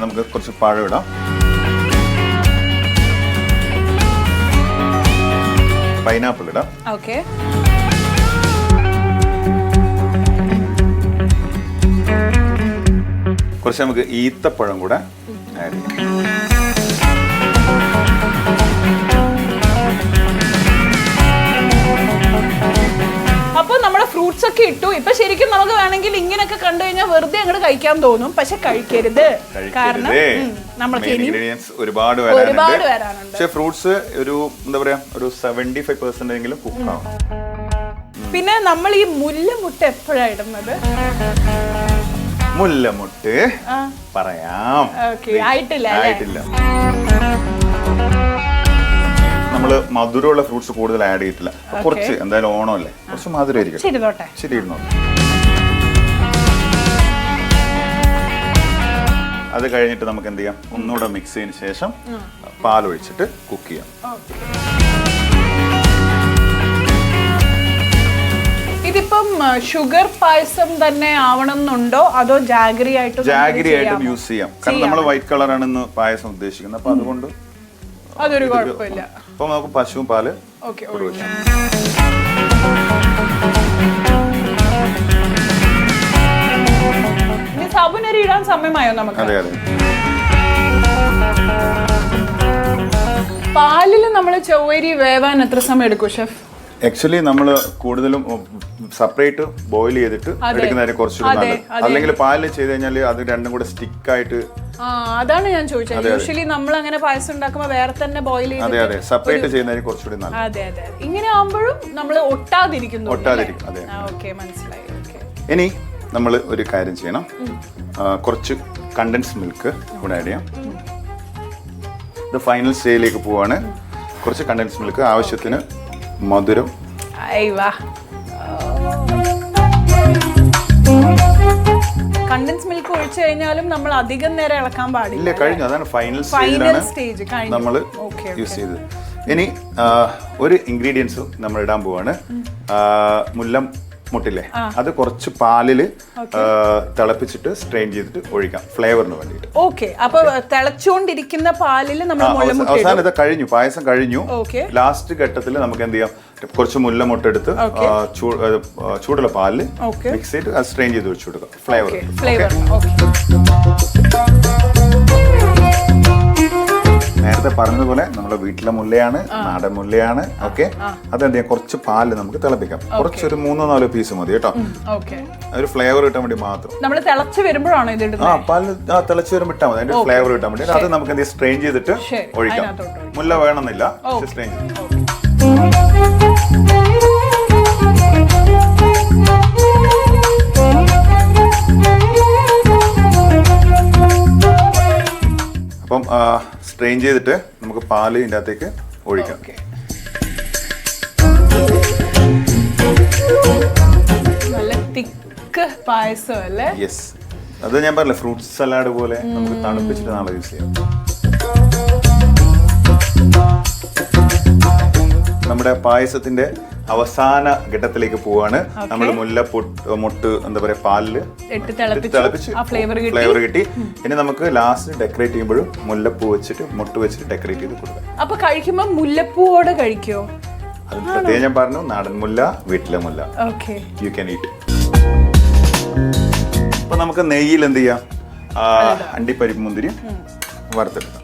നമുക്ക് കുറച്ച് പഴം ഇടാം. പൈനാപ്പിൾ ഇടാം. ഓക്കെ. കുറച്ച് നമുക്ക് ഈത്തപ്പഴം കൂടെ ആഡ് ചെയ്യാം. അപ്പൊ നമ്മുടെ ഫ്രൂട്ട്സ് ഒക്കെ ഇട്ടു. ഇപ്പൊ ശരിക്കും നമുക്ക് വേണമെങ്കിൽ ഇങ്ങനെയൊക്കെ കണ്ടു കഴിഞ്ഞാൽ വെറുതെ അങ്ങോട്ട് കഴിക്കാൻ തോന്നും. പക്ഷെ കഴിക്കരുത്. കാരണം നമ്മൾക്ക് ഇൻഗ്രീഡിയൻസ് ഒരുപാട് വരാനുണ്ട്. പക്ഷെ ഫ്രൂട്ട്സ് ഒരു എന്താ പറയാ ഒരു 75% എങ്കിലും കുക്ക് ആവും. പിന്നെ നമ്മൾ ഈ മുല്ലമുട്ട എപ്പോഴാണ് ഇടുന്നത്? മുല്ലമുട്ട് പറയാം. ആയിട്ടില്ല. നമ്മള് മധുരമുള്ള ഫ്രൂട്ട്സ് കൂടുതൽ ആഡ് ചെയ്തിട്ടില്ല. കുറച്ച് എന്തായാലും ഓണമല്ലേ, കുറച്ച് മധുരം ആയിരിക്കും. ശരി ഇരുന്നോട്ടെ. അത് കഴിഞ്ഞിട്ട് നമുക്ക് എന്ത് ചെയ്യാം, ഒന്നുകൂടെ മിക്സ് ചെയ്തതിന് ശേഷം പാൽ ഒഴിച്ചിട്ട് കുക്ക് ചെയ്യാം. ഇതിപ്പം ഷുഗർ പായസം തന്നെ ആവണം എന്നുണ്ടോ അതോ ജാഗറി ആയിട്ടും യൂസ് ചെയ്യാം? കാരണം നമ്മൾ വൈറ്റ് കളറാണ് പായസം ഉദ്ദേശിക്കുന്നത്. അപ്പൊ അതുകൊണ്ട് അതൊരു കുഴപ്പമില്ല. അപ്പൊ നമുക്ക് പശുവും പാല് ഒഴിക്കാം. സാബുനരി ഇടാൻ സമയമായോ നമുക്ക്? അതെ അതെ. പാലിൽ നമ്മൾ ചൊവ്വരി വേവാൻ എത്ര സമയം എടുക്കും ഷെഫ്? ആക്ച്വലി നമ്മൾ കൂടുതലും സെപ്പറേറ്റ് ബോയിൽ ചെയ്തിട്ട് എടുക്കുന്നതായിരിക്കും കുറച്ചുകൂടി നല്ലത്. അല്ലെങ്കിൽ പാലിൽ ചെയ്ത് കഴിഞ്ഞാൽ അത് രണ്ടും കൂടെ സ്റ്റിക്ക് ആയിട്ട്. അതാണ് ഞാൻ ചോദിച്ചത്. യൂഷ്വലി നമ്മൾ അങ്ങനെ പായസം ഉണ്ടാക്കുമ്പോൾ വേറെ തന്നെ ബോയിൽ ചെയ്ത്. അതെ അതെ, സെപ്പറേറ്റ് ചെയ്യുന്നതായിരിക്കും കുറച്ചുകൂടി നല്ലത്. അതെ അതെ, ഇങ്ങനെ ആകുമ്പോഴും നമ്മൾ ഒട്ടാതിരിക്കുന്നു. അതെ. ഓക്കെ, മനസ്സിലായി. ഇനി നമ്മൾ ഒരു കാര്യം ചെയ്യണം, കുറച്ച് കണ്ടൻസ് മിൽക്ക് കൂടെ ആഡ് ചെയ്യാം. ഇത് ഫൈനൽ സ്റ്റേജിലേക്ക് പോവാണ്. കുറച്ച് കണ്ടൻസ് മിൽക്ക്, ആവശ്യത്തിന് മധുരം. കണ്ടൻസ് മിൽക്ക് ഒഴിച്ചു കഴിഞ്ഞാലും നമ്മൾ അധികം നേരം ഇളക്കാൻ പാടില്ല. കഴിഞ്ഞു. അതാണ് ഫൈനൽ സ്റ്റേജ് നമ്മൾ യൂസ് ചെയ്തത്. ഇനി ഒരു ഇൻഗ്രീഡിയൻസ് നമ്മൾ ഇടാൻ പോവാണ്. മുല്ലം മുട്ടില്ലേ, അത് കുറച്ച് പാലില് തിളപ്പിച്ചിട്ട് സ്ട്രെയിൻ ചെയ്തിട്ട് ഒഴിക്കാം ഫ്ലേവറിന് വേണ്ടിയിട്ട്. ഓക്കെ. അപ്പൊ തിളച്ചുകൊണ്ടിരിക്കുന്ന പാലിൽ നമ്മൾ അവസാനം ഇത് കഴിഞ്ഞു, പായസം കഴിഞ്ഞു. ലാസ്റ്റ് ഘട്ടത്തിൽ നമുക്ക് എന്ത് ചെയ്യാം, കുറച്ച് മുല്ലമുട്ട എടുത്ത് ചൂടുള്ള പാലില് മിക്സ് ചെയ്ത് സ്ട്രെയിൻ ചെയ്ത് ഒഴിച്ചു കൊടുക്കാം ഫ്ലേവർ. നേരത്തെ പറഞ്ഞതുപോലെ നമ്മുടെ വീട്ടിലെ മുല്ലയാണ്, നാടൻ മുല്ലയാണ്. ഓക്കെ, അതെന്ത് ചെയ്യാം, കുറച്ച് പാല് നമുക്ക് തിളപ്പിക്കാം. കുറച്ചൊരു 3-4 പീസ് മതി കേട്ടോ. ഒരു ഫ്ലേവർ കിട്ടാൻ വേണ്ടി മാത്രം. പാല് തിളച്ച് വരുമ്പോൾ ഇട്ടാൽ മതി, അതിന്റെ ഫ്ലേവർ കിട്ടാൻ വേണ്ടി. അത് നമുക്ക് എന്ത് സ്ട്രെയിൻ ചെയ്തിട്ട് ഒഴിക്കാം. മുല്ല വേണമെന്നില്ല, സ്ട്രെയിൻ ചെയ്ത്. അപ്പം സ്ട്രെയിൻ ചെയ്തിട്ട് നമുക്ക് പാല് ഇതിൻ്റെ അകത്തേക്ക് ഒഴിക്കാം. നല്ല തിക്ക് പായസം അല്ലേ? യെസ്, അത് ഞാൻ പറഞ്ഞില്ല, ഫ്രൂട്ട് സലാഡ് പോലെ നമുക്ക് തണുപ്പിച്ചിട്ട് നാളെ യൂസ് ചെയ്യാം. നമ്മുടെ പായസത്തിന്റെ അവസാന ഘട്ടത്തിലേക്ക് പോവാണ്. നമ്മൾ മുട്ട് എന്താ പറയാ പാലില് തിളപ്പിച്ച് ഫ്ലേവർ കിട്ടി. ഇനി നമുക്ക് ലാസ്റ്റ് ഡെക്കറേറ്റ് ചെയ്യുമ്പോഴും മുല്ലപ്പൂ വെച്ചിട്ട് മുട്ട് വെച്ചിട്ട് ഡെക്കറേറ്റ് ചെയ്ത് കൊടുക്കാം. അപ്പൊ കഴിക്കുമ്പോ മുല്ലപ്പൂവോടെ കഴിക്കോ? അത് പ്രത്യേകം ഞാൻ പറഞ്ഞു, നാടൻ മുല്ല, വീട്ടിലെ മുല്ല, യു ക്യാൻ ഈറ്റ്. അപ്പൊ നമുക്ക് നെയ്യിൽ എന്ത് ചെയ്യാം, അണ്ടിപ്പരിപ്പ് മുന്തിരി വറുത്തെടുക്കാം.